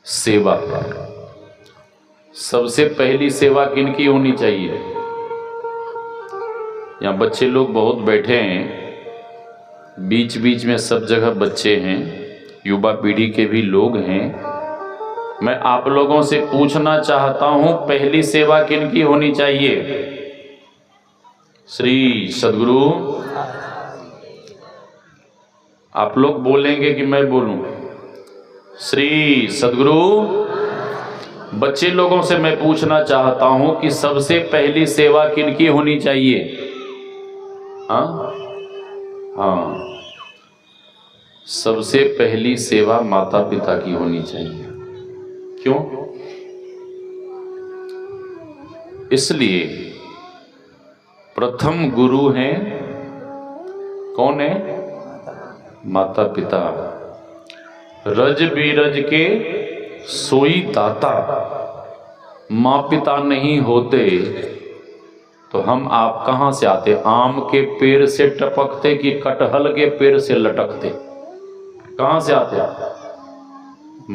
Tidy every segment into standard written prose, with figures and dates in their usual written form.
सेवा। सबसे पहली सेवा किनकी होनी चाहिए? यहाँ बच्चे लोग बहुत बैठे हैं, बीच बीच में सब जगह बच्चे हैं, युवा पीढ़ी के भी लोग हैं। मैं आप लोगों से पूछना चाहता हूं, पहली सेवा किनकी होनी चाहिए? श्री सद्गुरु। आप लोग बोलेंगे कि मैं बोलूं? श्री सद्गुरु। बच्चे लोगों से मैं पूछना चाहता हूं कि सबसे पहली सेवा किनकी होनी चाहिए? हाँ, सबसे पहली सेवा माता पिता की होनी चाहिए। क्यों? इसलिए प्रथम गुरु हैं कौन है? माता पिता। रज बीरज के सोई दाता। माँ पिता नहीं होते तो हम आप कहां से आते? आम के पेड़ से टपकते कि कटहल के पेड़ से लटकते? कहां से आते?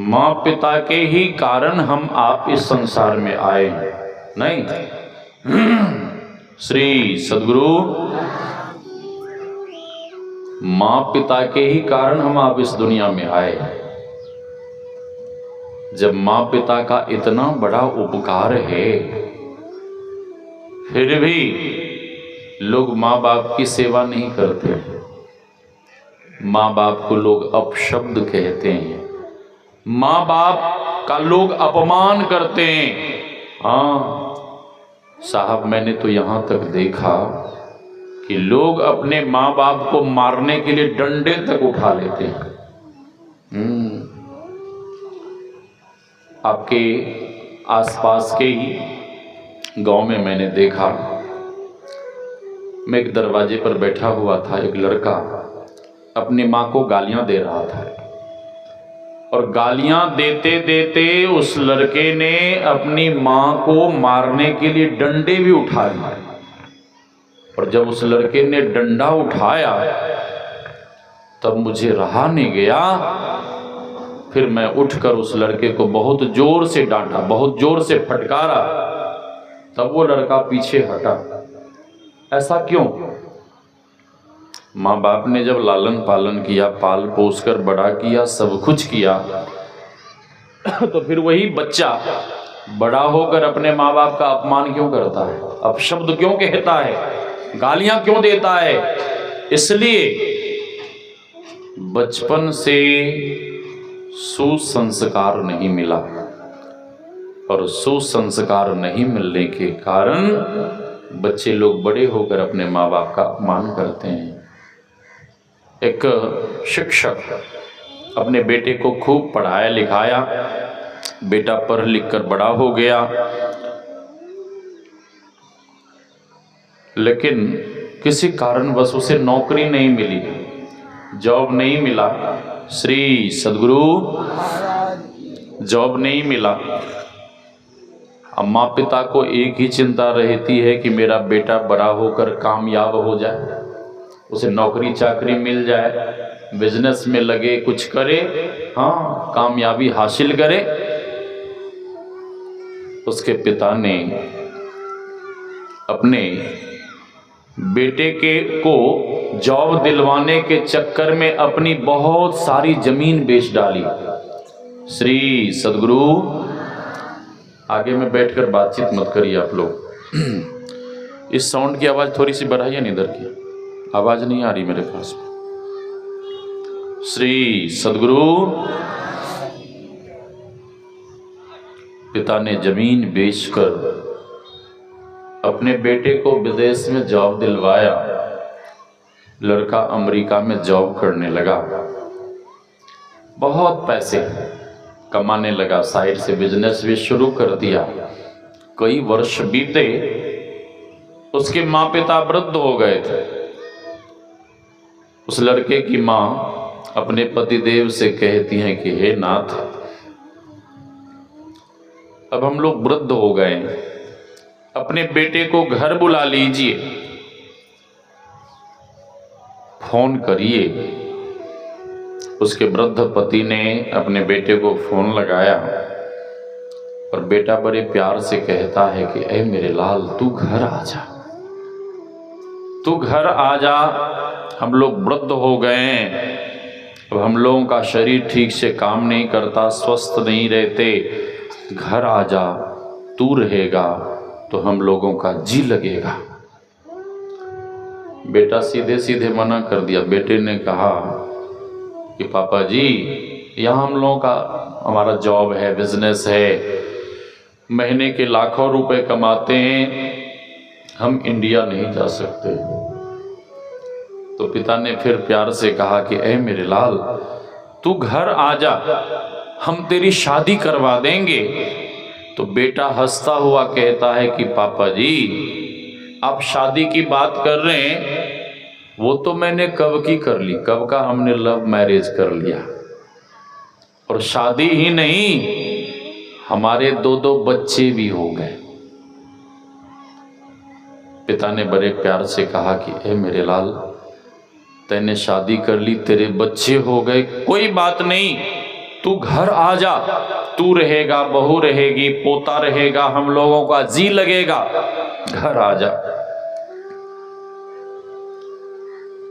माँ पिता के ही कारण हम आप इस संसार में आए हैं, नहीं? श्री सद्गुरु। माँ पिता के ही कारण हम आप इस दुनिया में आए हैं। जब माँ पिता का इतना बड़ा उपकार है, फिर भी लोग माँ बाप की सेवा नहीं करते। माँ बाप को लोग अपशब्द कहते हैं, माँ बाप का लोग अपमान करते हैं। हाँ साहब, मैंने तो यहां तक देखा कि लोग अपने माँ बाप को मारने के लिए डंडे तक उठा लेते हैं। आपके आसपास के ही गांव में मैंने देखा, मैं एक दरवाजे पर बैठा हुआ था, एक लड़का अपनी माँ को गालियां दे रहा था और गालियां देते देते उस लड़के ने अपनी माँ को मारने के लिए डंडे भी उठा लिए। और जब उस लड़के ने डंडा उठाया तब मुझे रहा नहीं गया, फिर मैं उठकर उस लड़के को बहुत जोर से डांटा, बहुत जोर से फटकारा। तब वो लड़का पीछे हटा। ऐसा क्यों? माँ बाप ने जब लालन पालन किया, पाल पोस कर बड़ा किया, सब कुछ किया, तो फिर वही बच्चा बड़ा होकर अपने माँ बाप का अपमान क्यों करता है? अपशब्द क्यों कहता है? गालियां क्यों देता है? इसलिए बचपन से सुसंस्कार नहीं मिला, और सुसंस्कार नहीं मिलने के कारण बच्चे लोग बड़े होकर अपने माँ बाप का अपमान करते हैं। एक शिक्षक अपने बेटे को खूब पढ़ाया लिखाया, बेटा पढ़ लिख कर बड़ा हो गया, लेकिन किसी कारणवश उसे नौकरी नहीं मिली, जॉब नहीं मिला। श्री सद्गुरु। जॉब नहीं मिला। अब माँ पिता को एक ही चिंता रहती है कि मेरा बेटा बड़ा होकर कामयाब हो जाए, उसे नौकरी चाकरी मिल जाए, बिजनेस में लगे, कुछ करे, हाँ कामयाबी हासिल करे। उसके पिता ने अपने बेटे को जॉब दिलवाने के चक्कर में अपनी बहुत सारी जमीन बेच डाली। श्री सद्गुरु। आगे में बैठकर बातचीत मत करिए आप लोग। इस साउंड की आवाज थोड़ी सी बढ़ाइए, नहीं इधर की आवाज नहीं आ रही मेरे पास। श्री सद्गुरु। पिता ने जमीन बेचकर अपने बेटे को विदेश में जॉब दिलवाया। लड़का अमेरिका में जॉब करने लगा, बहुत पैसे कमाने लगा, साइड से बिजनेस भी शुरू कर दिया। कई वर्ष बीते, उसके माँ पिता वृद्ध हो गए थे। उस लड़के की माँ अपने पतिदेव से कहती हैं कि हे नाथ, अब हम लोग वृद्ध हो गए हैं, अपने बेटे को घर बुला लीजिए, फोन करिए, उसके वृद्ध पति ने अपने बेटे को फोन लगाया और बेटा बड़े प्यार से कहता है कि ऐ मेरे लाल, तू घर आ जा, तू घर आ जा, हम लोग वृद्ध हो गए हैं, अब हम लोगों का शरीर ठीक से काम नहीं करता, स्वस्थ नहीं रहते, घर आ जा, तू रहेगा तो हम लोगों का जी लगेगा। बेटा सीधे सीधे मना कर दिया। बेटे ने कहा कि पापा जी, यहाँ हम लोगों का हमारा जॉब है, बिजनेस है, महीने के लाखों रुपए कमाते हैं, हम इंडिया नहीं जा सकते। तो पिता ने फिर प्यार से कहा कि ऐ मेरे लाल, तू घर आ जा, हम तेरी शादी करवा देंगे। तो बेटा हंसता हुआ कहता है कि पापा जी, आप शादी की बात कर रहे हैं, वो तो मैंने कब की कर ली, कब का हमने लव मैरिज कर लिया, और शादी ही नहीं, हमारे 2-2 बच्चे भी हो गए। पिता ने बड़े प्यार से कहा कि ए मेरे लाल, तैने शादी कर ली, तेरे बच्चे हो गए, कोई बात नहीं, तू घर आ जा, तू रहेगा, बहू रहेगी, पोता रहेगा, हम लोगों का जी लगेगा, घर आ जा।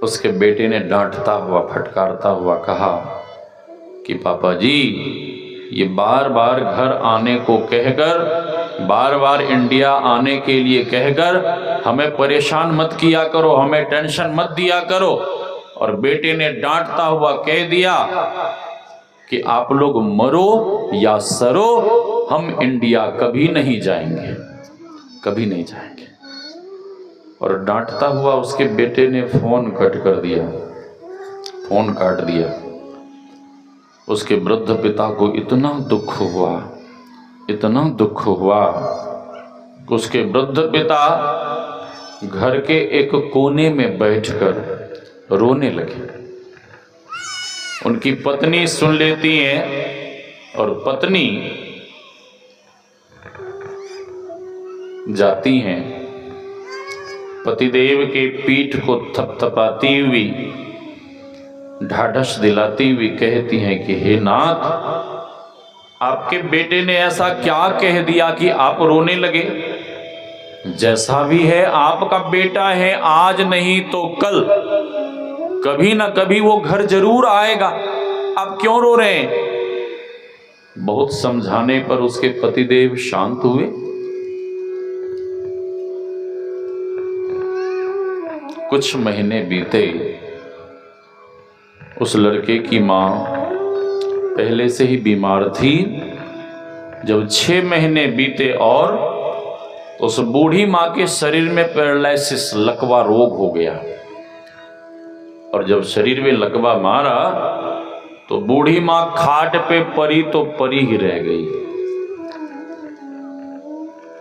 उसके बेटे ने डांटता हुआ, फटकारता हुआ कहा कि पापा जी, ये बार बार घर आने को कहकर, बार बार इंडिया आने के लिए कहकर हमें परेशान मत किया करो, हमें टेंशन मत दिया करो। और बेटे ने डांटता हुआ कह दिया कि आप लोग मरो या सरो, हम इंडिया कभी नहीं जाएंगे, कभी नहीं जाएंगे। और डांटता हुआ उसके बेटे ने फोन कट कर दिया, फोन काट दिया। उसके वृद्ध पिता को इतना दुख हुआ, इतना दुख हुआ, उसके वृद्ध पिता घर के एक कोने में बैठकर रोने लगे। उनकी पत्नी सुन लेती हैं और पत्नी जाती हैं, पतिदेव के पीठ को थपथपाती हुई, ढाढ़स दिलाती हुई कहती हैं कि हे नाथ, आपके बेटे ने ऐसा क्या कह दिया कि आप रोने लगे? जैसा भी है आपका बेटा है, आज नहीं तो कल कभी ना कभी वो घर जरूर आएगा, आप क्यों रो रहे हैं? बहुत समझाने पर उसके पतिदेव शांत हुए। कुछ महीने बीते, उस लड़के की मां पहले से ही बीमार थी। जब 6 महीने बीते और उस बूढ़ी मां के शरीर में पैरालिसिस, लकवा रोग हो गया। और जब शरीर में लकवा मारा तो बूढ़ी मां खाट पे परी तो परी ही रह गई।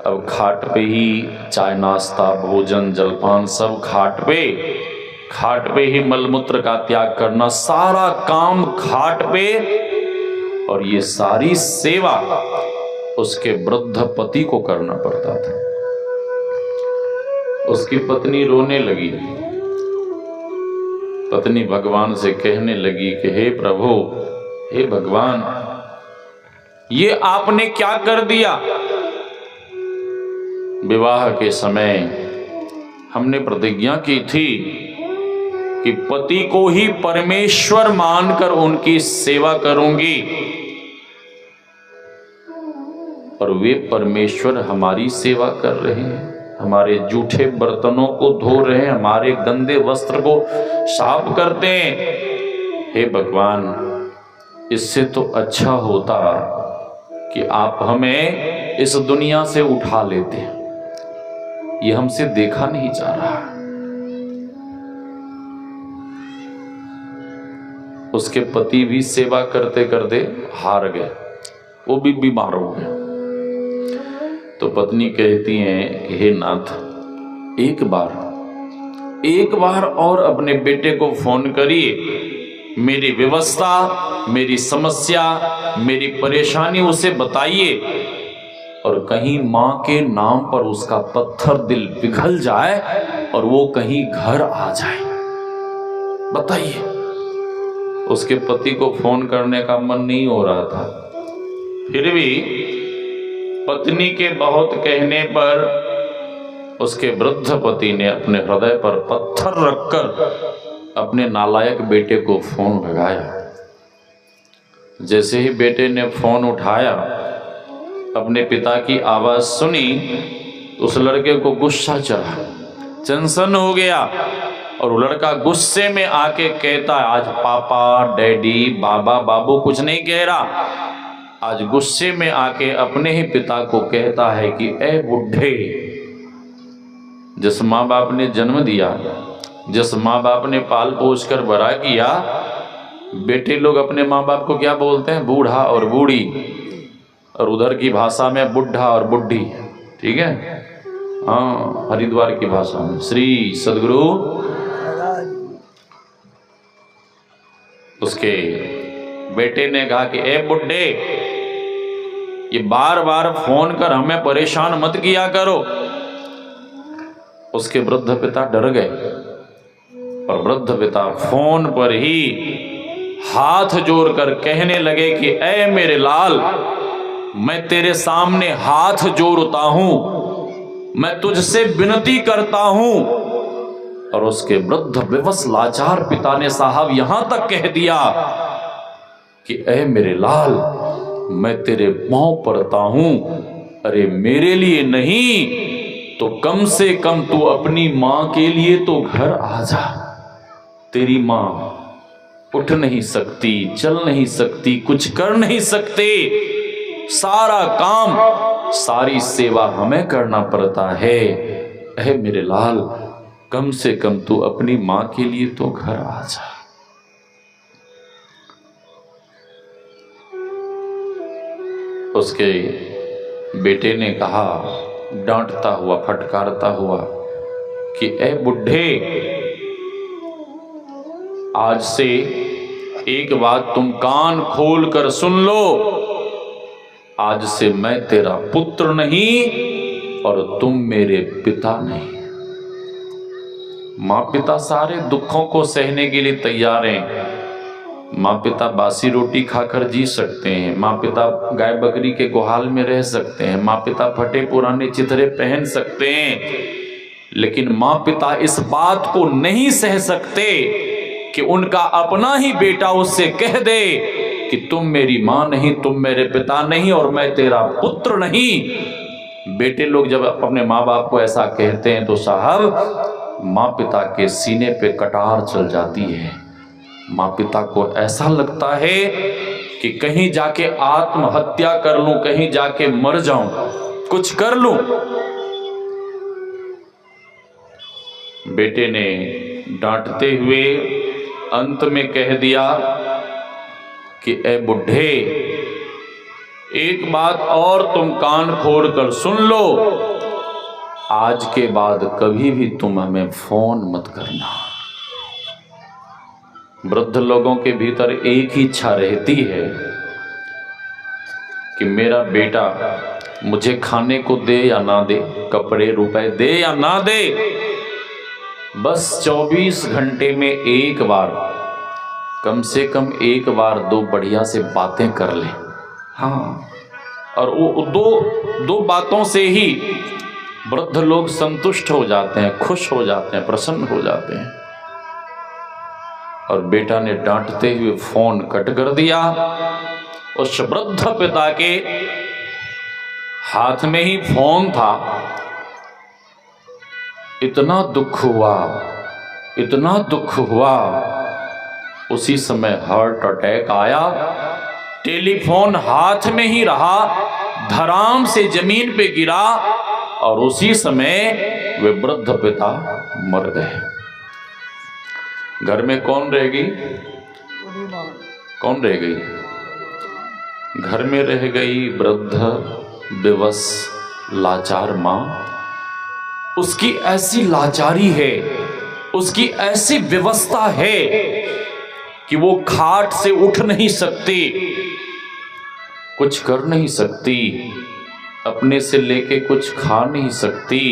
अब खाट पे ही चाय नाश्ता, भोजन, जलपान सब खाट पे ही मलमूत्र का त्याग करना, सारा काम खाट पे, और ये सारी सेवा उसके वृद्ध पति को करना पड़ता था। उसकी पत्नी रोने लगी। पत्नी भगवान से कहने लगी कि हे प्रभु, हे भगवान, ये आपने क्या कर दिया? विवाह के समय हमने प्रतिज्ञा की थी कि पति को ही परमेश्वर मानकर उनकी सेवा करूंगी, और वे परमेश्वर हमारी सेवा कर रहे हैं, हमारे जूठे बर्तनों को धो रहे हैं, हमारे गंदे वस्त्र को साफ करते हैं। हे भगवान, इससे तो अच्छा होता कि आप हमें इस दुनिया से उठा लेते। ये हमसे देखा नहीं जा रहा। उसके पति भी सेवा करते करते हार गए, वो भी बीमार हो गए। तो पत्नी कहती हैं कि हे नाथ, एक बार और अपने बेटे को फोन करिए, मेरी व्यवस्था, मेरी समस्या, मेरी परेशानी उसे बताइए, और कहीं मां के नाम पर उसका पत्थर दिल पिघल जाए और वो कहीं घर आ जाए। बताइए। उसके पति को फोन करने का मन नहीं हो रहा था, फिर भी पत्नी के बहुत कहने पर उसके वृद्ध पति ने अपने हृदय पर पत्थर रखकर अपने नालायक बेटे को फोन लगाया। जैसे ही बेटे ने फोन उठाया, अपने पिता की आवाज सुनी, उस लड़के को गुस्सा चढ़ा, टेंशन हो गया और वो लड़का गुस्से में आके कहता है, आज पापा, डैडी, बाबा, बाबू कुछ नहीं कह रहा, आज गुस्से में आके अपने ही पिता को कहता है कि ए बुढ़े, जिस माँ बाप ने जन्म दिया, जिस माँ बाप ने पाल पोस कर बड़ा किया, बेटे लोग अपने माँ बाप को क्या बोलते हैं? बूढ़ा और बूढ़ी, और उधर की भाषा में बुढ़ा और बुढ़ी, ठीक है? हाँ, हरिद्वार की भाषा में श्री सदगुरु। उसके बेटे ने कहा कि ए बुढ़े, ये बार बार फोन कर हमें परेशान मत किया करो। उसके वृद्ध पिता डर गए और वृद्ध पिता फोन पर ही हाथ जोड़कर कहने लगे कि ऐ मेरे लाल, मैं तेरे सामने हाथ जोड़ता हूं, मैं तुझसे विनती करता हूं। और उसके वृद्ध विवश लाचार पिता ने साहब यहां तक कह दिया कि ऐ मेरे लाल, मैं तेरे पांव पड़ता हूं, अरे मेरे लिए नहीं तो कम से कम तू अपनी मां के लिए तो घर आ जा। तेरी मां उठ नहीं सकती, चल नहीं सकती, कुछ कर नहीं सकते, सारा काम, सारी सेवा हमें करना पड़ता है। ऐ मेरे लाल, कम से कम तू अपनी मां के लिए तो घर आ जा। उसके बेटे ने कहा, डांटता हुआ, फटकारता हुआ कि ए बुढ़े, आज से एक बात तुम कान खोल कर सुन लो, आज से मैं तेरा पुत्र नहीं और तुम मेरे पिता नहीं। माँ पिता सारे दुखों को सहने के लिए तैयार हैं। माँ पिता बासी रोटी खाकर जी सकते हैं, माँ पिता गाय बकरी के गुहाल में रह सकते हैं, माँ पिता फटे पुराने चिथड़े पहन सकते हैं, लेकिन माँ पिता इस बात को नहीं सह सकते कि उनका अपना ही बेटा उससे कह दे कि तुम मेरी माँ नहीं, तुम मेरे पिता नहीं और मैं तेरा पुत्र नहीं। बेटे लोग जब अपने माँ बाप को ऐसा कहते हैं तो साहब माँ पिता के सीने पे कटार चल जाती है। माँ पिता को ऐसा लगता है कि कहीं जाके आत्महत्या कर लूं, कहीं जाके मर जाऊं, कुछ कर लूं। बेटे ने डांटते हुए अंत में कह दिया कि ए बुढ़े, एक बात और तुम कान खोल कर सुन लो, आज के बाद कभी भी तुम हमें फोन मत करना। वृद्ध लोगों के भीतर एक ही इच्छा रहती है कि मेरा बेटा मुझे खाने को दे या ना दे, कपड़े रुपए दे या ना दे, बस 24 घंटे में एक बार, कम से कम एक बार दो बढ़िया से बातें कर ले। हाँ, और वो दो बातों से ही वृद्ध लोग संतुष्ट हो जाते हैं, खुश हो जाते हैं, प्रसन्न हो जाते हैं। और बेटा ने डांटते हुए फोन कट कर दिया। उस वृद्ध पिता के हाथ में ही फोन था। इतना दुख हुआ, इतना दुख हुआ, उसी समय हार्ट अटैक आया। टेलीफोन हाथ में ही रहा, धड़ाम से जमीन पे गिरा और उसी समय वे वृद्ध पिता मर गए। घर में कौन रह गई? कौन रह गई? घर में रह गई वृद्ध विवश लाचार मां। उसकी ऐसी लाचारी है, उसकी ऐसी विवशता है कि वो खाट से उठ नहीं सकती, कुछ कर नहीं सकती, अपने से लेके कुछ खा नहीं सकती।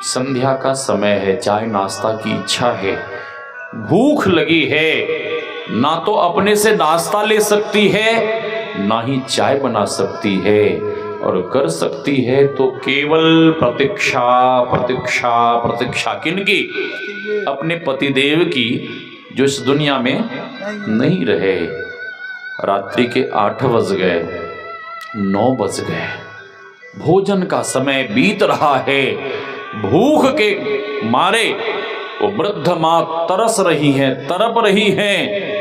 संध्या का समय है, चाय नाश्ता की इच्छा है, भूख लगी है, ना तो अपने से नाश्ता ले सकती है, ना ही चाय बना सकती है, और कर सकती है तो केवल प्रतीक्षा प्रतीक्षा प्रतीक्षा। किनकी? अपने पतिदेव की, जो इस दुनिया में नहीं रहे। रात्रि के 8 बज गए, 9 बज गए, भोजन का समय बीत रहा है। भूख के मारे वो वृद्ध मां तरस रही है, तड़प रही है,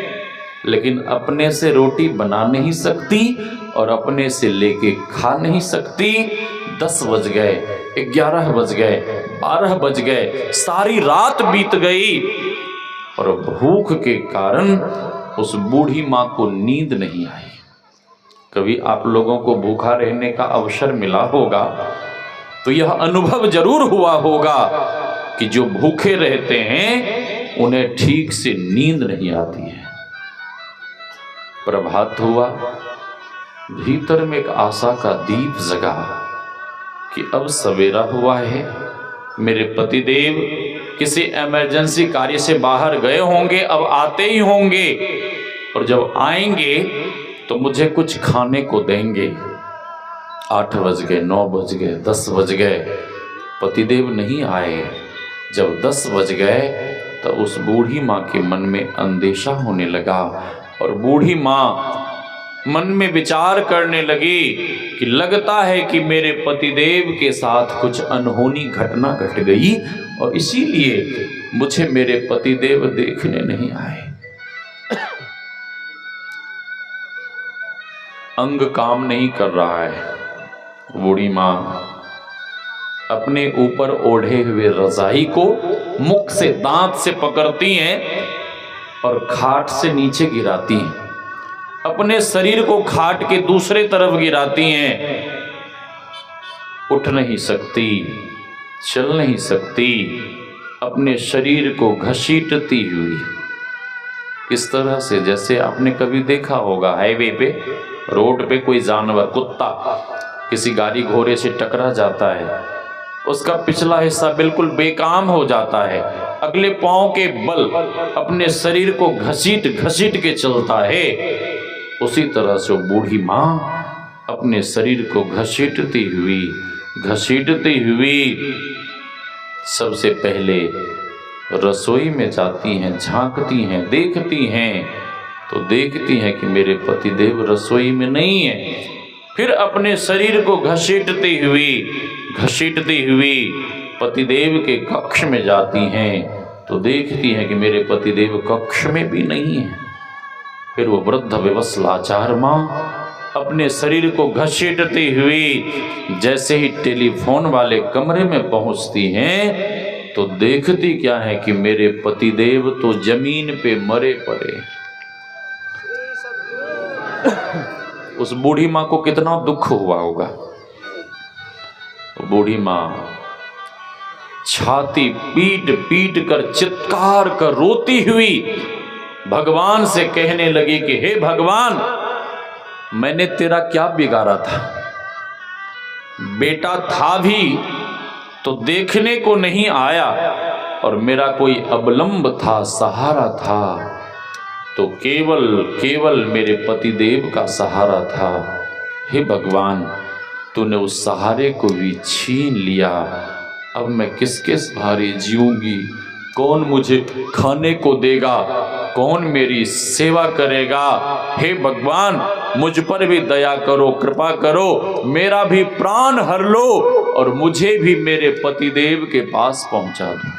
लेकिन अपने से रोटी बना नहीं सकती और अपने से लेके खा नहीं सकती। 10 बज गए, 11 बज गए, 12 बज गए, सारी रात बीत गई और भूख के कारण उस बूढ़ी मां को नींद नहीं आई। कभी आप लोगों को भूखा रहने का अवसर मिला होगा तो यह अनुभव जरूर हुआ होगा कि जो भूखे रहते हैं उन्हें ठीक से नींद नहीं आती है। प्रभात हुआ, भीतर में एक आशा का दीप जगा कि अब सवेरा हुआ है, मेरे पतिदेव किसी इमरजेंसी कार्य से बाहर गए होंगे, अब आते ही होंगे, और जब आएंगे तो मुझे कुछ खाने को देंगे। 8 बज गए, 9 बज गए, 10 बज गए, पतिदेव नहीं आए। जब 10 बज गए तो उस बूढ़ी माँ के मन में अंदेशा होने लगा और बूढ़ी माँ मन में विचार करने लगी कि लगता है कि मेरे पतिदेव के साथ कुछ अनहोनी घटना घट गई और इसीलिए मुझे मेरे पतिदेव देखने नहीं आए। अंग काम नहीं कर रहा है। बूढ़ी माँ अपने ऊपर ओढ़े हुए रजाई को मुख से, दांत से पकड़ती हैं और खाट से नीचे गिराती हैं। अपने शरीर को खाट के दूसरे तरफ गिराती हैं। उठ नहीं सकती, चल नहीं सकती, अपने शरीर को घसीटती हुई। किस तरह से? जैसे आपने कभी देखा होगा हाईवे पे, रोड पे कोई जानवर, कुत्ता किसी गाड़ी घोड़े से टकरा जाता है, उसका पिछला हिस्सा बिल्कुल बेकाम हो जाता है, अगले पांव के बल अपने शरीर को घसीट घसीट के चलता है। उसी तरह से बूढ़ी माँ अपने शरीर को घसीटती हुई सबसे पहले रसोई में जाती हैं, झांकती हैं, देखती हैं, तो देखती हैं कि मेरे पतिदेव रसोई में नहीं है। फिर अपने शरीर को घसीटती हुई पतिदेव के कक्ष में जाती हैं, तो देखती हैं कि मेरे पतिदेव कक्ष में भी नहीं है। फिर वो वृद्ध विवश लाचार माँ अपने शरीर को घसीटती हुई जैसे ही टेलीफोन वाले कमरे में पहुंचती हैं तो देखती क्या है कि मेरे पतिदेव तो जमीन पे मरे पड़े। उस बूढ़ी माँ को कितना दुख हुआ होगा। बूढ़ी माँ छाती पीट पीट कर, चित्कार कर रोती हुई भगवान से कहने लगी कि हे भगवान, मैंने तेरा क्या बिगाड़ा था? बेटा था भी तो देखने को नहीं आया और मेरा कोई अवलंब था, सहारा था तो केवल मेरे पतिदेव का सहारा था। हे भगवान, तूने उस सहारे को भी छीन लिया। अब मैं किसके सहारे जीऊंगी? कौन मुझे खाने को देगा? कौन मेरी सेवा करेगा? हे भगवान, मुझ पर भी दया करो, कृपा करो, मेरा भी प्राण हर लो और मुझे भी मेरे पतिदेव के पास पहुंचा दो।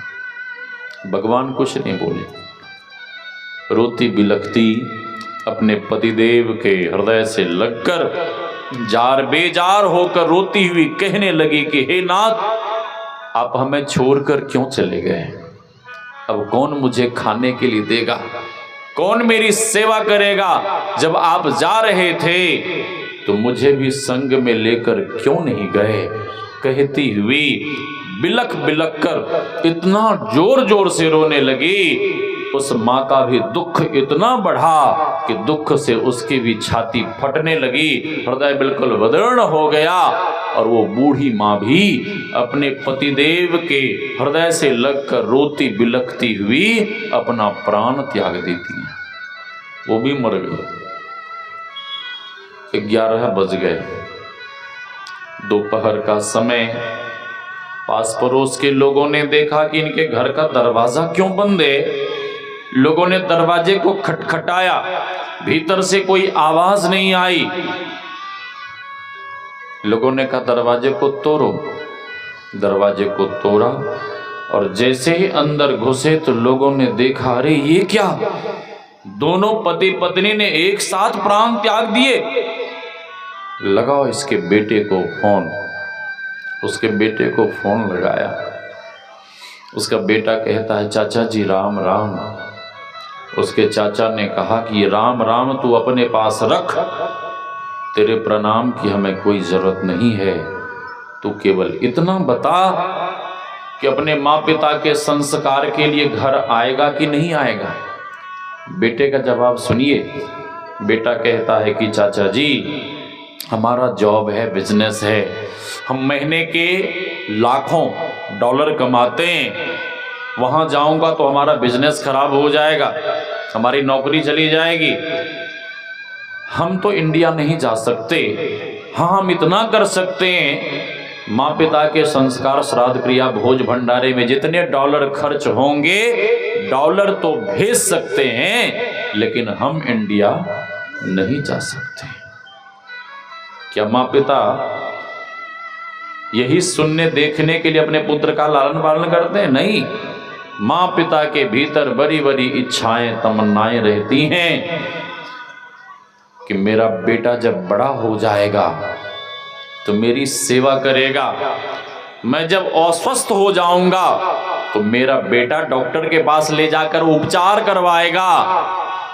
भगवान कुछ नहीं बोले। रोती बिलखती अपने पतिदेव के हृदय से लगकर जार बेजार होकर रोती हुई कहने लगी कि हे नाथ, आप हमें छोड़कर क्यों चले गए? अब कौन मुझे खाने के लिए देगा? कौन मेरी सेवा करेगा? जब आप जा रहे थे तो मुझे भी संग में लेकर क्यों नहीं गए? कहती हुई बिलख बिलख कर इतना जोर जोर से रोने लगी। उस माँ का भी दुख इतना बढ़ा कि दुख से उसकी भी छाती फटने लगी, हृदय बिल्कुल विदीर्ण हो गया और वो बूढ़ी माँ भी अपने पतिदेव के हृदय से लगकर रोती बिलखती हुई अपना प्राण त्याग देती है। वो भी मर गई। 11 बज गए, दोपहर का समय। पास पड़ोस के लोगों ने देखा कि इनके घर का दरवाजा क्यों बंद है। लोगों ने दरवाजे को खटखटाया, भीतर से कोई आवाज नहीं आई। लोगों ने कहा दरवाजे को तोड़ो। दरवाजे को तोड़ा और जैसे ही अंदर घुसे तो लोगों ने देखा, अरे ये क्या, दोनों पति पत्नी ने एक साथ प्राण त्याग दिए। लगाओ इसके बेटे को फोन। उसके बेटे को फोन लगाया। उसका बेटा कहता है, चाचा जी राम राम। उसके चाचा ने कहा कि राम राम तू अपने पास रख, तेरे प्रणाम की हमें कोई जरूरत नहीं है। तू केवल इतना बता कि अपने माँ पिता के संस्कार के लिए घर आएगा कि नहीं आएगा। बेटे का जवाब सुनिए। बेटा कहता है कि चाचा जी हमारा जॉब है, बिजनेस है, हम महीने के लाखों डॉलर कमाते हैं। वहां जाऊंगा तो हमारा बिजनेस खराब हो जाएगा, हमारी नौकरी चली जाएगी, हम तो इंडिया नहीं जा सकते। हाँ हम इतना कर सकते हैं, माँ पिता के संस्कार, श्राद्ध क्रिया, भोज भंडारे में जितने डॉलर खर्च होंगे, डॉलर तो भेज सकते हैं, लेकिन हम इंडिया नहीं जा सकते। क्या माँ पिता यही सुनने देखने के लिए अपने पुत्र का लालन पालन करते हैं? नहीं। माँ पिता के भीतर बड़ी बड़ी इच्छाएं, तमन्नाएं रहती हैं कि मेरा बेटा जब बड़ा हो जाएगा तो मेरी सेवा करेगा, मैं जब अस्वस्थ हो जाऊंगा तो मेरा बेटा डॉक्टर के पास ले जाकर उपचार करवाएगा,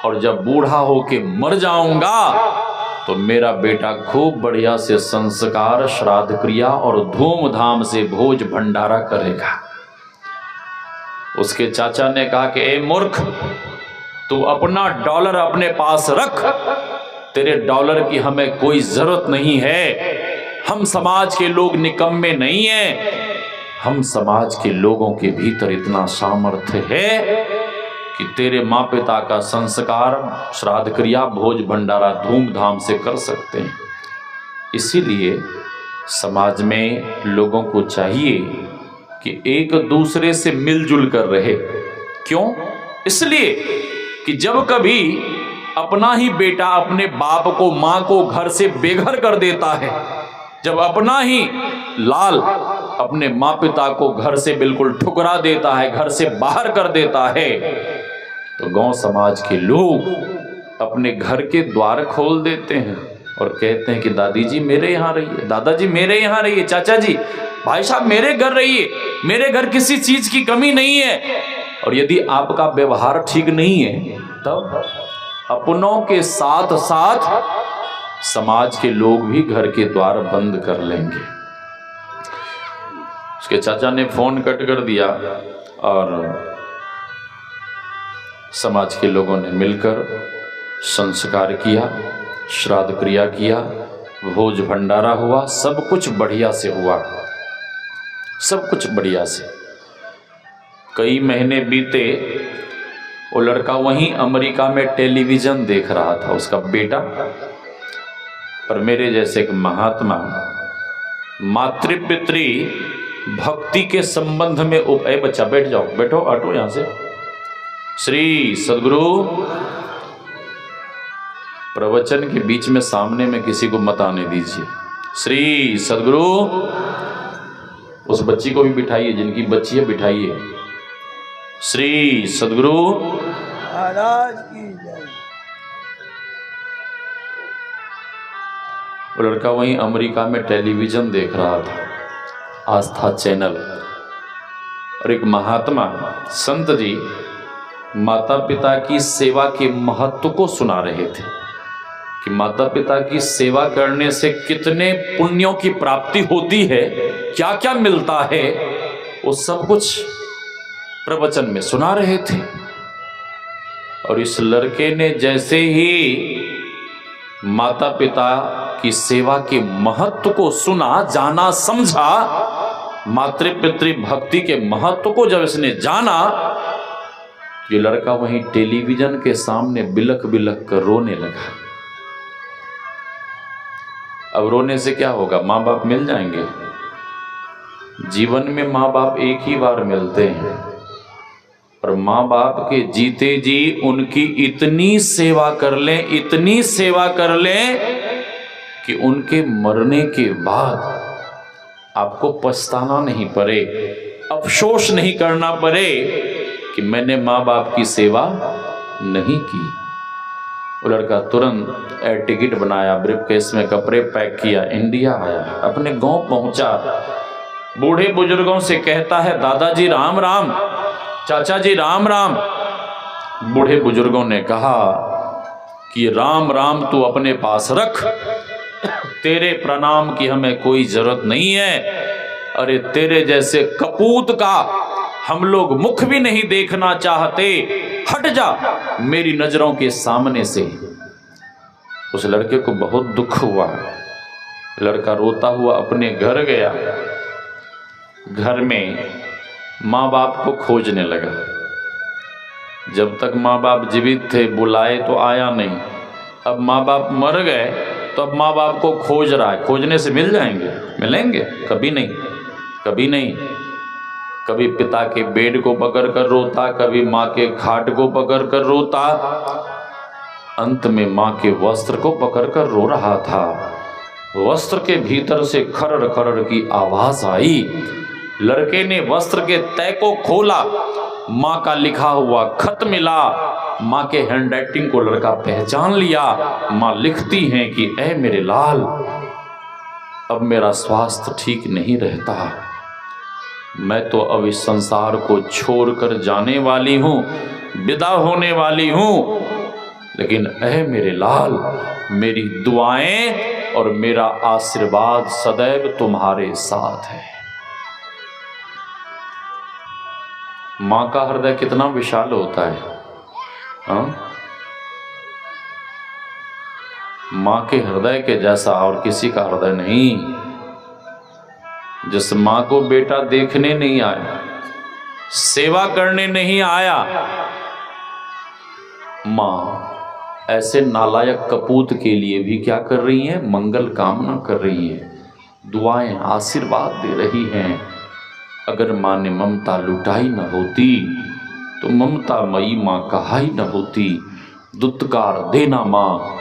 और जब बूढ़ा होके मर जाऊंगा तो मेरा बेटा खूब बढ़िया से संस्कार, श्राद्ध क्रिया और धूमधाम से भोज भंडारा करेगा। उसके चाचा ने कहा कि ए मूर्ख, तू अपना डॉलर अपने पास रख, तेरे डॉलर की हमें कोई जरूरत नहीं है। हम समाज के लोग निकम्मे नहीं हैं, हम समाज के लोगों के भीतर इतना सामर्थ्य है कि तेरे माँ पिता का संस्कार, श्राद्ध क्रिया, भोज भंडारा धूमधाम से कर सकते हैं। इसीलिए समाज में लोगों को चाहिए कि एक दूसरे से मिलजुल कर रहे। क्यों? इसलिए कि जब कभी अपना ही बेटा अपने बाप को, माँ को घर से बेघर कर देता है, जब अपना ही लाल अपने माँ पिता को घर से बिल्कुल ठुकरा देता है, घर से बाहर कर देता है, तो गांव समाज के लोग अपने घर के द्वार खोल देते हैं और कहते हैं कि दादी जी मेरे यहाँ रहिए, दादाजी मेरे यहाँ रहिए, चाचा जी, भाई साहब मेरे घर रहिए, मेरे घर किसी चीज की कमी नहीं है। और यदि आपका व्यवहार ठीक नहीं है तब अपनों के साथ साथ समाज के लोग भी घर के द्वार बंद कर लेंगे। उसके चाचा ने फोन कट कर दिया और समाज के लोगों ने मिलकर संस्कार किया, श्राद्ध क्रिया किया, भोज भंडारा हुआ, सब कुछ बढ़िया से हुआ, सब कुछ बढ़िया से। कई महीने बीते, वो लड़का वहीं अमेरिका में टेलीविजन देख रहा था, उसका बेटा। और मेरे जैसे एक महात्मा मातृपितृ भक्ति के संबंध में ए बच्चा बैठ जाओ, बैठो, हटो यहां से। श्री सदगुरु, प्रवचन के बीच में सामने में किसी को मत आने दीजिए। श्री सदगुरु, उस बच्ची को भी बिठाइए, जिनकी बच्ची है बिठाइए। श्री सदगुरु महाराज की जय। वो लड़का वहीं अमेरिका में टेलीविजन देख रहा था, आस्था चैनल, और एक महात्मा संत जी माता पिता की सेवा के महत्व को सुना रहे थे कि माता पिता की सेवा करने से कितने पुण्यों की प्राप्ति होती है, क्या क्या मिलता है, वो सब कुछ प्रवचन में सुना रहे थे। और इस लड़के ने जैसे ही माता पिता की सेवा के महत्व को सुना, जाना, समझा, मातृ पितृ भक्ति के महत्व को जब इसने जाना, ये लड़का वहीं टेलीविजन के सामने बिलख बिलख कर रोने लगा। अब रोने से क्या होगा? माँ बाप मिल जाएंगे? जीवन में माँ बाप एक ही बार मिलते हैं, और माँ बाप के जीते जी उनकी इतनी सेवा कर लें, इतनी सेवा कर लें कि उनके मरने के बाद आपको पछताना नहीं पड़े, अफसोस नहीं करना पड़े कि मैंने माँ बाप की सेवा नहीं की। वो लड़का तुरंत एयर टिकट बनाया, ब्रीफकेस में कपड़े पैक किया, इंडिया आया, अपने गांव पहुंचा। बूढ़े बुजुर्गों से कहता है, दादाजी राम राम, चाचा जी राम राम। बूढ़े बुजुर्गों ने कहा कि राम राम तू अपने पास रख, तेरे प्रणाम की हमें कोई जरूरत नहीं है। अरे तेरे जैसे कपूत का हम लोग मुख भी नहीं देखना चाहते, हट जा मेरी नजरों के सामने से। उस लड़के को बहुत दुख हुआ। लड़का रोता हुआ अपने घर गया। घर में माँ बाप को खोजने लगा। जब तक माँ बाप जीवित थे बुलाए तो आया नहीं, अब माँ बाप मर गए तो अब माँ बाप को खोज रहा है। खोजने से मिल जाएंगे? मिलेंगे? कभी नहीं, कभी नहीं। कभी पिता के बेड को पकड़ कर रोता, कभी माँ के खाट को पकड़ कर रोता, अंत में माँ के वस्त्र को पकड़ कर रो रहा था। वस्त्र के भीतर से खरड़ खरड़ की आवाज आई। लड़के ने वस्त्र के तय को खोला, माँ का लिखा हुआ खत मिला। माँ के हैंडराइटिंग को लड़का पहचान लिया। माँ लिखती हैं कि ऐ मेरे लाल, अब मेरा स्वास्थ्य ठीक नहीं रहता, मैं तो अब इस संसार को छोड़कर जाने वाली हूँ, विदा होने वाली हूँ, लेकिन ऐ मेरे लाल, मेरी दुआएं और मेरा आशीर्वाद सदैव तुम्हारे साथ है। माँ का हृदय कितना विशाल होता है, हाँ? माँ के हृदय के जैसा और किसी का हृदय नहीं। जिस माँ को बेटा देखने नहीं आया, सेवा करने नहीं आया, माँ ऐसे नालायक कपूत के लिए भी क्या कर रही है? मंगल कामना कर रही है, दुआएं आशीर्वाद दे रही हैं। अगर माँ ने ममता लुटाई न होती तो ममता मई माँ कहाई न होती। दुत्कार देना माँ,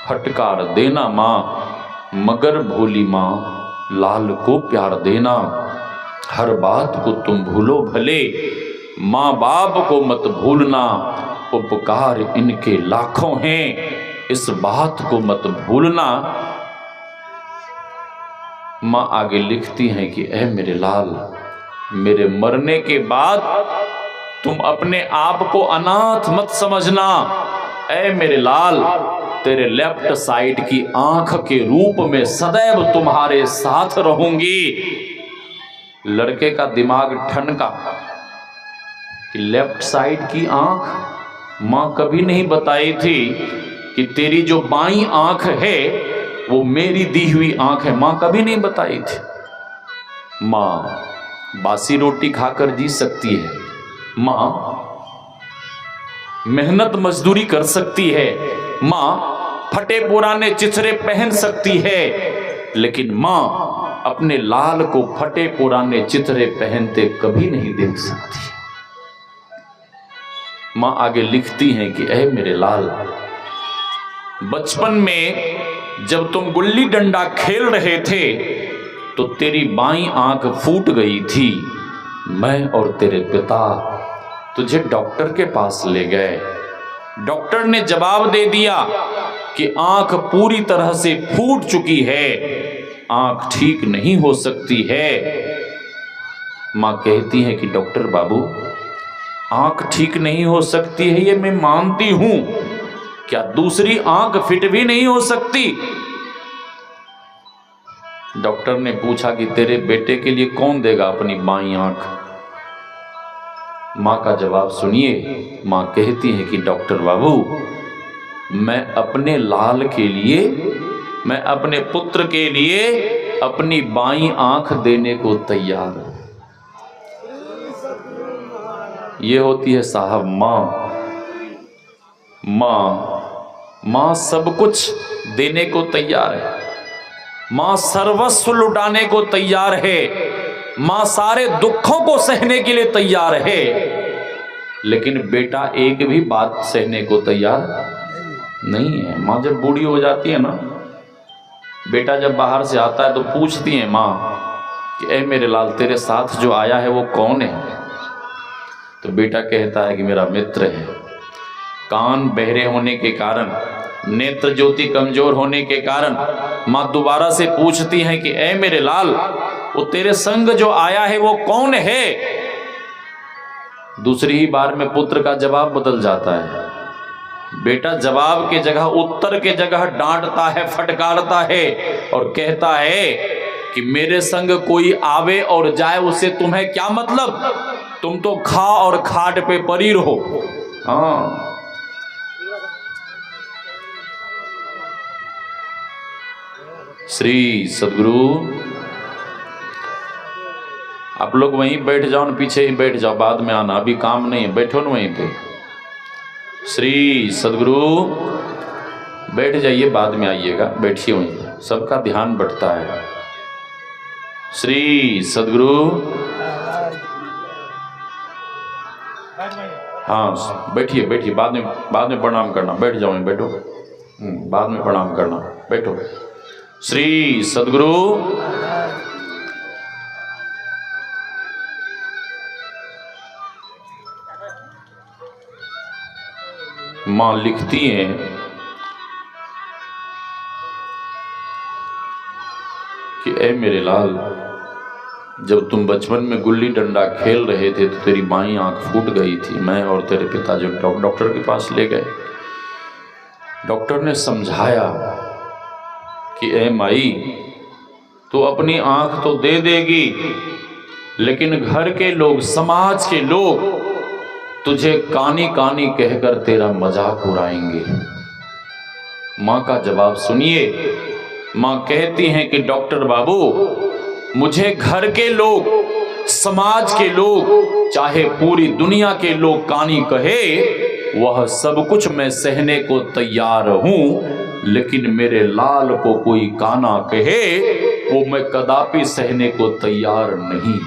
फटकार देना माँ, मगर भोली माँ लाल को प्यार देना। हर बात को तुम भूलो भले, माँ बाप को मत भूलना, उपकार इनके लाखों हैं, इस बात को मत भूलना। माँ आगे लिखती हैं कि ऐ मेरे लाल, मेरे मरने के बाद तुम अपने आप को अनाथ मत समझना। ऐ मेरे लाल, तेरे लेफ्ट साइड की आंख के रूप में सदैव तुम्हारे साथ रहूंगी। लड़के का दिमाग ठनका कि लेफ्ट साइड की आंख, माँ कभी नहीं बताई थी कि तेरी जो बाईं आंख है वो मेरी दी हुई आंख है, माँ कभी नहीं बताई थी। माँ बासी रोटी खाकर जी सकती है, माँ मेहनत मजदूरी कर सकती है, माँ फटे पुराने चिथड़े पहन सकती है, लेकिन माँ अपने लाल को फटे पुराने चिथड़े पहनते कभी नहीं देख सकती। माँ आगे लिखती हैं कि ऐ मेरे लाल, बचपन में जब तुम गुल्ली डंडा खेल रहे थे तो तेरी बाईं आंख फूट गई थी। मैं और तेरे पिता तुझे डॉक्टर के पास ले गए। डॉक्टर ने जवाब दे दिया कि आंख पूरी तरह से फूट चुकी है, आंख ठीक नहीं हो सकती है। माँ कहती है कि डॉक्टर बाबू, आंख ठीक नहीं हो सकती है ये मैं मानती हूं, क्या दूसरी आंख फिट भी नहीं हो सकती? डॉक्टर ने पूछा कि तेरे बेटे के लिए कौन देगा अपनी बाईं आंख? माँ का जवाब सुनिए। माँ कहती है कि डॉक्टर बाबू, मैं अपने लाल के लिए, मैं अपने पुत्र के लिए अपनी बाईं आंख देने को तैयार हूं। ये होती है साहब माँ। माँ माँ सब कुछ देने को तैयार है, माँ सर्वस्व लुटाने को तैयार है, माँ सारे दुखों को सहने के लिए तैयार है, लेकिन बेटा एक भी बात सहने को तैयार नहीं है। माँ जब बूढ़ी हो जाती है ना, बेटा जब बाहर से आता है तो पूछती है माँ कि ए मेरे लाल, तेरे साथ जो आया है वो कौन है? तो बेटा कहता है कि मेरा मित्र है। कान बहरे होने के कारण, नेत्र ज्योति कमजोर होने के कारण माँ दोबारा से पूछती है कि ए मेरे लाल, वो तेरे संग जो आया है वो कौन है? दूसरी ही बार में पुत्र का जवाब बदल जाता है। बेटा जवाब के जगह, उत्तर के जगह डांटता है, फटकारता है और कहता है कि मेरे संग कोई आवे और जाए उससे तुम्हें क्या मतलब? तुम तो खा और खाट पे पड़ी रहो। हाँ, श्री सदगुरु। आप लोग वहीं बैठ जाओ न, पीछे ही बैठ जाओ, बाद में आना, अभी काम नहीं है, बैठो न वहीं पे। श्री सदगुरु, बैठ जाइए, बाद में आइएगा, बैठिए वहीं पे, सबका ध्यान बंटता है। श्री सदगुरु। हाँ बैठिए बैठिए, बाद में प्रणाम करना, बैठ जाओ वहीं, बैठो, बाद में प्रणाम करना, बैठो। श्री सदगुरु। मां लिखती हैं कि ए मेरे लाल, जब तुम बचपन में गुल्ली डंडा खेल रहे थे तो तेरी बाईं आंख फूट गई थी। मैं और तेरे पिता जो डॉक्टर के पास ले गए, डॉक्टर ने समझाया कि ए माई, तू अपनी आंख तो दे देगी, लेकिन घर के लोग, समाज के लोग तुझे कानी कानी कहकर तेरा मजाक उड़ाएंगे। मां का जवाब सुनिए। मां कहती हैं कि डॉक्टर बाबू, मुझे घर के लोग, समाज के लोग, चाहे पूरी दुनिया के लोग कानी कहे, वह सब कुछ मैं सहने को तैयार हूं, लेकिन मेरे लाल को कोई काना कहे, वो मैं कदापि सहने को तैयार नहीं।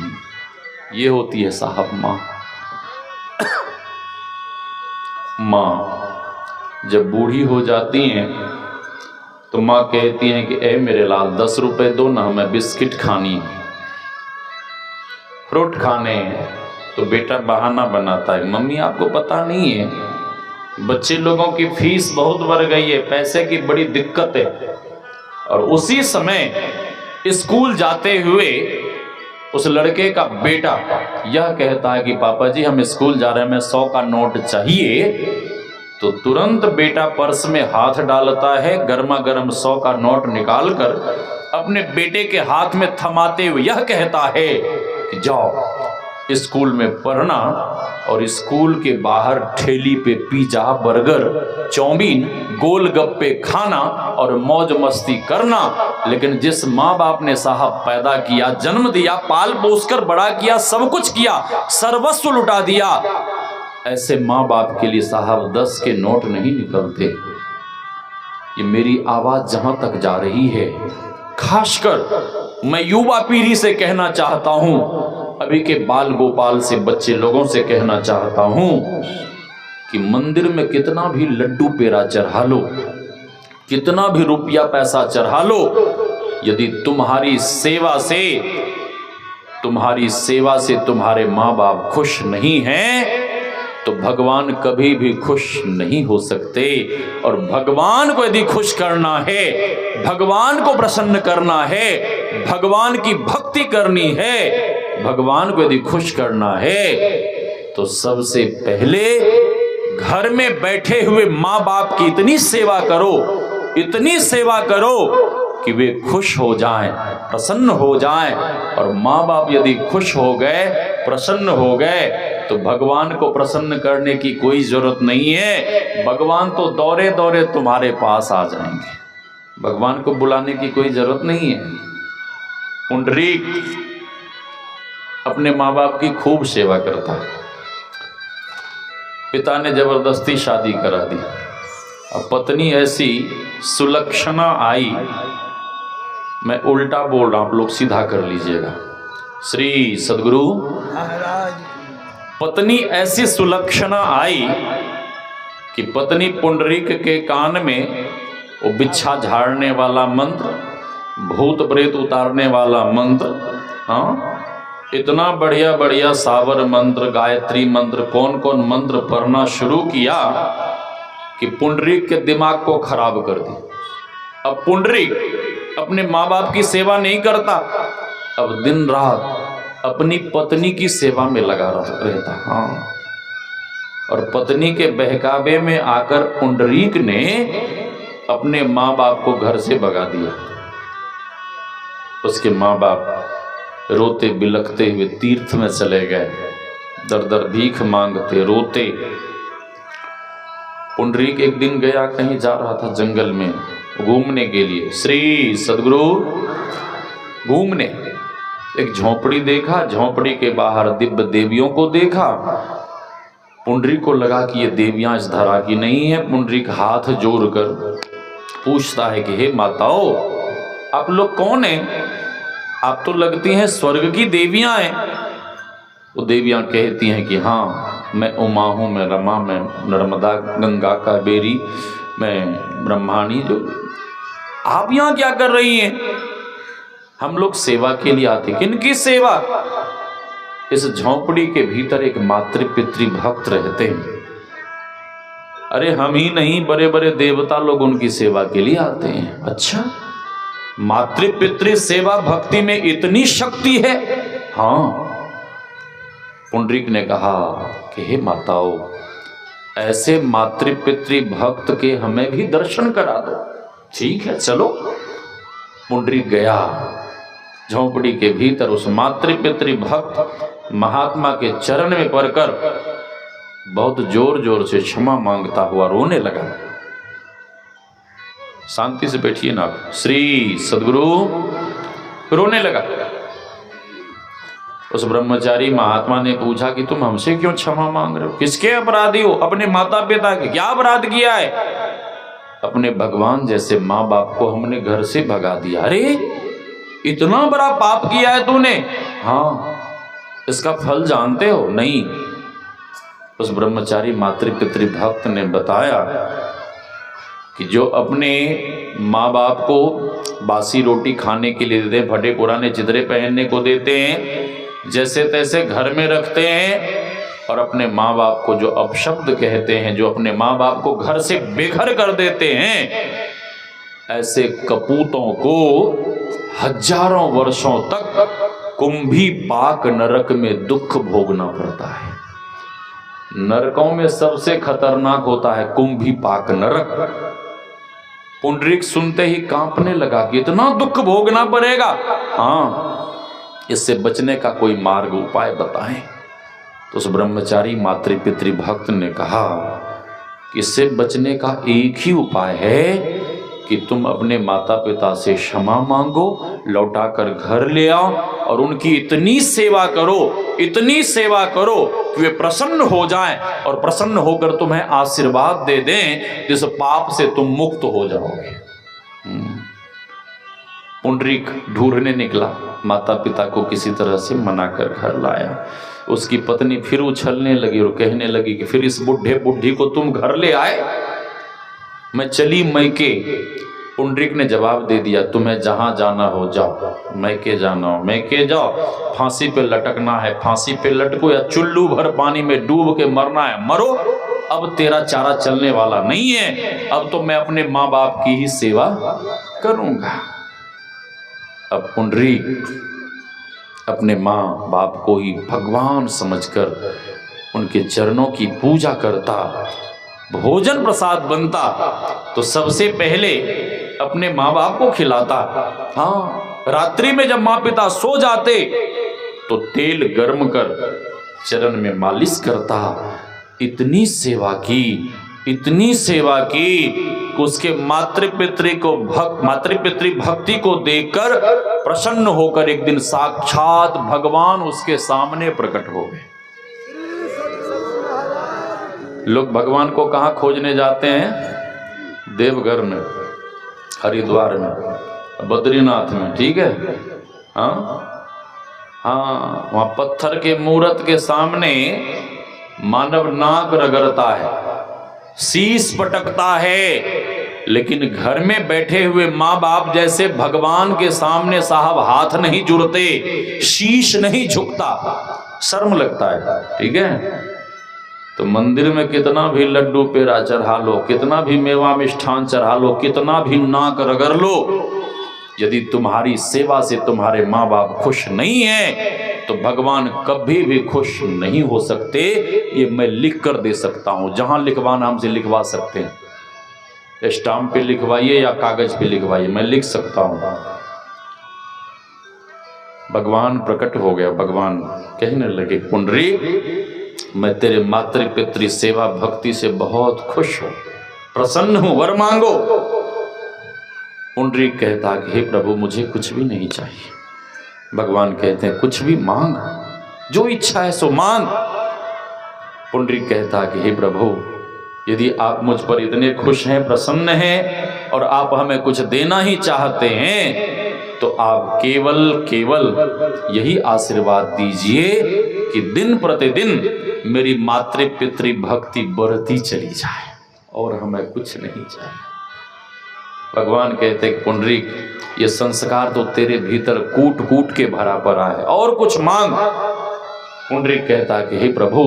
ये होती है साहब मां। माँ जब बूढ़ी हो जाती हैं तो माँ कहती हैं कि ए मेरे लाल, 10 रुपए दो ना, हमें बिस्किट खानी है, फ्रूट खाने हैं। तो बेटा बहाना बनाता है, मम्मी आपको पता नहीं है, बच्चे लोगों की फीस बहुत बढ़ गई है, पैसे की बड़ी दिक्कत है। और उसी समय स्कूल जाते हुए उस लड़के का बेटा यह कहता है कि पापा जी हम स्कूल जा रहे हैं, हमें 100 का नोट चाहिए। तो तुरंत बेटा पर्स में हाथ डालता है, गर्मा गर्म 100 का नोट निकालकर अपने बेटे के हाथ में थमाते हुए यह कहता है कि जाओ स्कूल में पढ़ना, और स्कूल के बाहर ठेली पे पिज्जा, बर्गर, चाउमीन, गोलगप्पे खाना और मौज मस्ती करना। लेकिन जिस माँ बाप ने साहब पैदा किया, जन्म दिया, पाल पोस कर बड़ा किया, सब कुछ किया, सर्वस्व लुटा दिया, ऐसे माँ बाप के लिए साहब 10 के नोट नहीं निकलते। ये मेरी आवाज जहां तक जा रही है, खासकर मैं युवा पीढ़ी से कहना चाहता हूं, अभी के बाल गोपाल से बच्चे लोगों से कहना चाहता हूं कि मंदिर में कितना भी लड्डू पेड़ा चढ़ा लो, कितना भी रुपया पैसा चढ़ा लो, यदि तुम्हारी सेवा से तुम्हारे माँ बाप खुश नहीं हैं, तो भगवान कभी भी खुश नहीं हो सकते। और भगवान को यदि खुश करना है, भगवान को प्रसन्न करना है, भगवान की भक्ति करनी है, भगवान को यदि खुश करना है, तो सबसे पहले घर में बैठे हुए माँ बाप की इतनी सेवा करो, इतनी सेवा करो कि वे खुश हो जाएं, प्रसन्न हो जाएं। और माँ बाप यदि खुश हो गए, प्रसन्न हो गए, तो भगवान को प्रसन्न करने की कोई जरूरत नहीं है। भगवान तो दौरे दौरे तुम्हारे पास आ जाएंगे, भगवान को बुलाने की कोई जरूरत नहीं है। पुंडरीक अपने माँ बाप की खूब सेवा करता है, पिता ने जबरदस्ती शादी करा दी। अब पत्नी ऐसी सुलक्षणा आई, मैं उल्टा बोल रहा हूं, आप लोग सीधा कर लीजिएगा। श्री सदगुरु पत्नी ऐसी सुलक्षणा आई कि पत्नी पुंडरीक के कान में वो बिच्छा झाड़ने वाला मंत्र, भूत प्रेत उतारने वाला मंत्र, हाँ इतना बढ़िया बढ़िया सावर मंत्र, गायत्री मंत्र, कौन कौन मंत्र पढ़ना शुरू किया कि पुंडरीक के दिमाग को खराब कर दी। अब पुंडरीक अपने माँ बाप की सेवा नहीं करता, अब दिन रात अपनी पत्नी की सेवा में लगा रहता। हाँ, और पत्नी के बहकावे में आकर पुंडरीक ने अपने माँ बाप को घर से भगा दिया। उसके माँ बाप रोते बिलखते हुए तीर्थ में चले गए, दर दर भीख मांगते रोते। पुंडरीक एक दिन गया, कहीं जा रहा था जंगल में घूमने के लिए, श्री सदगुरु घूमने, एक झोंपड़ी देखा, झोंपड़ी के बाहर दिव्य देवियों को देखा। पुंडरीक को लगा कि ये देवियां इस धरा की नहीं है। पुंडरीक हाथ जोड़कर पूछता है कि हे माताओं, आप लोग कौन हैं? आप तो लगती हैं स्वर्ग की देवियां हैं। वो देवियां कहती हैं कि हाँ, मैं उमा हूँ, मैं रमा, मैं नर्मदा, गंगा, कावेरी, मैं ब्रह्माणी। जो आप यहाँ क्या कर रही हैं? हम लोग सेवा के लिए आते। किनकी सेवा? इस झोंपड़ी के भीतर एक मातृ पितृ भक्त रहते हैं। अरे हम ही नहीं, बड़े बड़े देवता लोग उनकी सेवा के लिए आते हैं। अच्छा, मातृ पितृ सेवा भक्ति में इतनी शक्ति है? हाँ। पुंडरीक ने कहा कि हे माताओं, ऐसे मातृ पितृ भक्त के हमें भी दर्शन करा दो। ठीक है, चलो। पुंडरीक गया, झोंपड़ी के भीतर उस मातृ पितृ भक्त महात्मा के चरण में पड़कर बहुत जोर जोर से क्षमा मांगता हुआ रोने लगा। शांति से बैठिए ना। श्री सदगुरु रोने लगा। उस ब्रह्मचारी महात्मा ने पूछा कि तुम हमसे क्यों क्षमा मांग रहे हो? किसके अपराधी हो? अपने माता पिता के। क्या अपराध किया है? अपने भगवान जैसे माँ बाप को हमने घर से भगा दिया। अरे इतना बड़ा पाप किया है तूने? हाँ। इसका फल जानते हो? नहीं। उस ब्रह्मचारी मातृ पितृ भक्त ने बताया कि जो अपने माँ बाप को बासी रोटी खाने के लिए देते हैं, फटे पुराने चितरे पहनने को देते हैं, जैसे तैसे घर में रखते हैं, और अपने माँ बाप को जो अपशब्द कहते हैं, जो अपने माँ बाप को घर से बेघर कर देते हैं, ऐसे कपूतों को हजारों वर्षों तक कुंभी पाक नरक में दुख भोगना पड़ता है। नरकों में सबसे खतरनाक होता है कुंभी पाक नरक। पुंडरीक सुनते ही कांपने लगा कि इतना दुख भोगना पड़ेगा। हाँ, इससे बचने का कोई मार्ग उपाय बताएं। तो उस ब्रह्मचारी मातृ पितृ भक्त ने कहा कि इससे बचने का एक ही उपाय है कि तुम अपने माता पिता से क्षमा मांगो, लौटाकर घर ले आओ और उनकी इतनी सेवा करो, इतनी सेवा करो कि वे प्रसन्न हो जाएं और प्रसन्न होकर तुम्हें आशीर्वाद दे दें, जिस पाप से तुम मुक्त हो जाओगे। पुंडरीक ढूंढने निकला, माता पिता को किसी तरह से मनाकर घर लाया। उसकी पत्नी फिर उछलने लगी और कहने लगी कि फिर इस बुढ़ी को तुम घर ले आए? मैं चली मैके। पुंडरीक ने जवाब दे दिया, तुम्हें जहां जाना हो जाओ, मैके जाना हो मैके जाओ, फांसी पे लटकना है फांसी पे लटको, या चुल्लू भर पानी में डूब के मरना है मरो। अब तेरा चारा चलने वाला नहीं है, अब तो मैं अपने माँ बाप की ही सेवा करूंगा। अब पुंडरीक अपने माँ बाप को ही भगवान समझकर उनके चरणों की पूजा करता, भोजन प्रसाद बनता तो सबसे पहले अपने माँ बाप को खिलाता। हाँ, रात्रि में जब माँ पिता सो जाते तो तेल गर्म कर चरण में मालिश करता। इतनी सेवा की, इतनी सेवा की कि उसके मातृ पितृ भक्ति को देखकर प्रसन्न होकर एक दिन साक्षात भगवान उसके सामने प्रकट हो गए। लोग भगवान को कहाँ खोजने जाते हैं? देवघर में, हरिद्वार में, बद्रीनाथ में, ठीक है। हाँ हाँ, वहाँ पत्थर के मूर्त के सामने मानव नाक रगड़ता है, शीश पटकता है, लेकिन घर में बैठे हुए माँ बाप जैसे भगवान के सामने साहब हाथ नहीं जुड़ते, शीश नहीं झुकता, शर्म लगता है, ठीक है। तो मंदिर में कितना भी लड्डू पेड़ा चढ़ा लो, कितना भी मेवा मिष्ठान चढ़ा लो, कितना भी नाक रगड़ लो, यदि तुम्हारी सेवा से तुम्हारे माँ बाप खुश नहीं है तो भगवान कभी भी खुश नहीं हो सकते। ये मैं लिख कर दे सकता हूं, जहां लिखवाना हमसे लिखवा सकते हैं, स्टाम्प पे लिखवाइए या कागज पे लिखवाइए, मैं लिख सकता हूं। भगवान प्रकट हो गया, भगवान कहने लगे पुंडरीक मैं तेरे मातृ पितृ सेवा भक्ति से बहुत खुश हूं, प्रसन्न हूं, वर मांगो। पुंडरीक कहता कि हे प्रभु मुझे कुछ भी नहीं चाहिए। भगवान कहते हैं कुछ भी मांग, जो इच्छा है सो मांग। पुंडरीक कहता कि हे प्रभु यदि आप मुझ पर इतने खुश हैं, प्रसन्न हैं और आप हमें कुछ देना ही चाहते हैं तो आप केवल यही आशीर्वाद दीजिए कि दिन प्रतिदिन मेरी मातृ पितृ भक्ति बढ़ती चली जाए और हमें कुछ नहीं चाहिए। भगवान कहते हैं पुंडरीक ये संस्कार तो तेरे भीतर कूट कूट के भरा पड़ा है, और कुछ मांग। पुंडरीक कहता कि हे प्रभु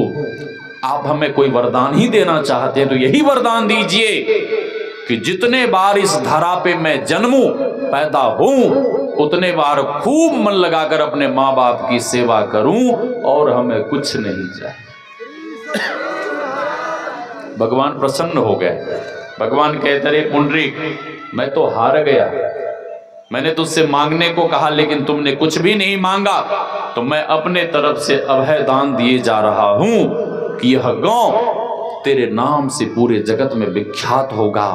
आप हमें कोई वरदान ही देना चाहते हैं तो यही वरदान दीजिए कि जितने बार इस धरा पे मैं जन्मूं, पैदा हूं, उतने बार खूब मन लगाकर अपने माँ बाप की सेवा करूं और हमें कुछ नहीं चाहिए। भगवान प्रसन्न हो गए। भगवान कहते रहे पुंडरीक मैं तो हार गया, मैंने तुझसे मांगने को कहा लेकिन तुमने कुछ भी नहीं मांगा, तो मैं अपने तरफ से अभय दान दिए जा रहा हूं कि यह गांव तेरे नाम से पूरे जगत में विख्यात होगा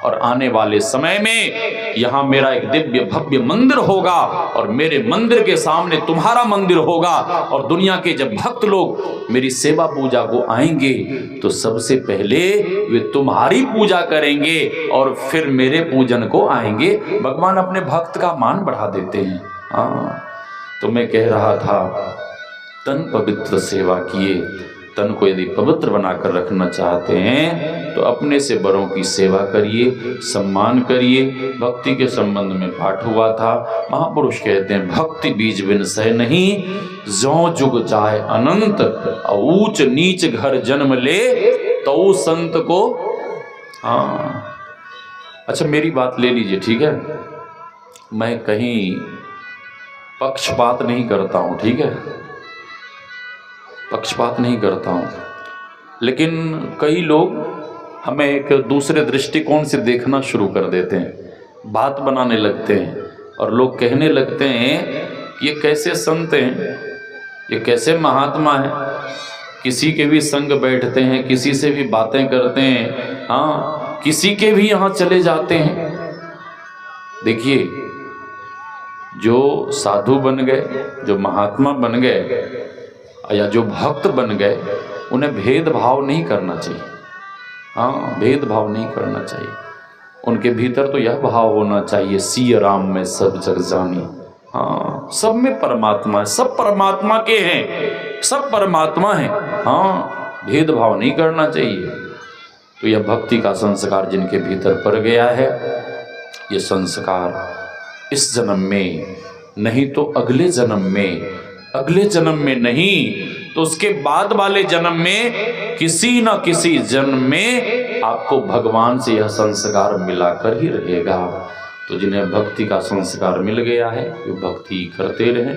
और आने वाले समय में यहां मेरा एक दिव्य भव्य मंदिर होगा और मेरे मंदिर के सामने तुम्हारा मंदिर होगा और दुनिया के जब भक्त लोग मेरी सेवा पूजा को आएंगे तो सबसे पहले वे तुम्हारी पूजा करेंगे और फिर मेरे पूजन को आएंगे। भगवान अपने भक्त का मान बढ़ा देते हैं। हाँ, तो मैं कह रहा था तन पवित्र सेवा किए, तन को यदि पवित्र बनाकर रखना चाहते हैं तो अपने से बड़ों की सेवा करिए, सम्मान करिए। भक्ति के संबंध में पाठ हुआ था, महापुरुष कहते हैं भक्ति बीज बिन सह नहीं, जौ जुग जाए अनंत, ऊंच नीच घर जन्म ले तो संत को। हाँ अच्छा मेरी बात ले लीजिए, ठीक है, मैं कहीं पक्षपात नहीं करता हूं, ठीक है, पक्षपात नहीं करता हूं, लेकिन कई लोग हमें एक दूसरे दृष्टिकोण से देखना शुरू कर देते हैं, बात बनाने लगते हैं और लोग कहने लगते हैं ये कैसे संत हैं, ये कैसे महात्मा हैं, किसी के भी संग बैठते हैं, किसी से भी बातें करते हैं, हाँ किसी के भी यहाँ चले जाते हैं। देखिए जो साधु बन गए, जो महात्मा बन गए या जो भक्त बन गए, उन्हें भेदभाव नहीं करना चाहिए। हाँ भेदभाव नहीं करना चाहिए, उनके भीतर तो यह भाव होना चाहिए सिय राम में सब जग जानी। हाँ सब में परमात्मा है, सब परमात्मा के हैं, सब परमात्मा हैं। हाँ भेदभाव नहीं करना चाहिए। तो यह भक्ति का संस्कार जिनके भीतर पड़ गया है, ये संस्कार इस जन्म में नहीं तो अगले जन्म में, अगले जन्म में नहीं तो उसके बाद वाले जन्म में, किसी न किसी जन्म में आपको भगवान से यह संस्कार मिलाकर ही रहेगा। तो जिन्हें भक्ति का संस्कार मिल गया है वे भक्ति करते रहें,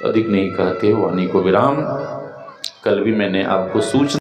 अधिक नहीं कहते वाणी को विराम। कल भी मैंने आपको सूचना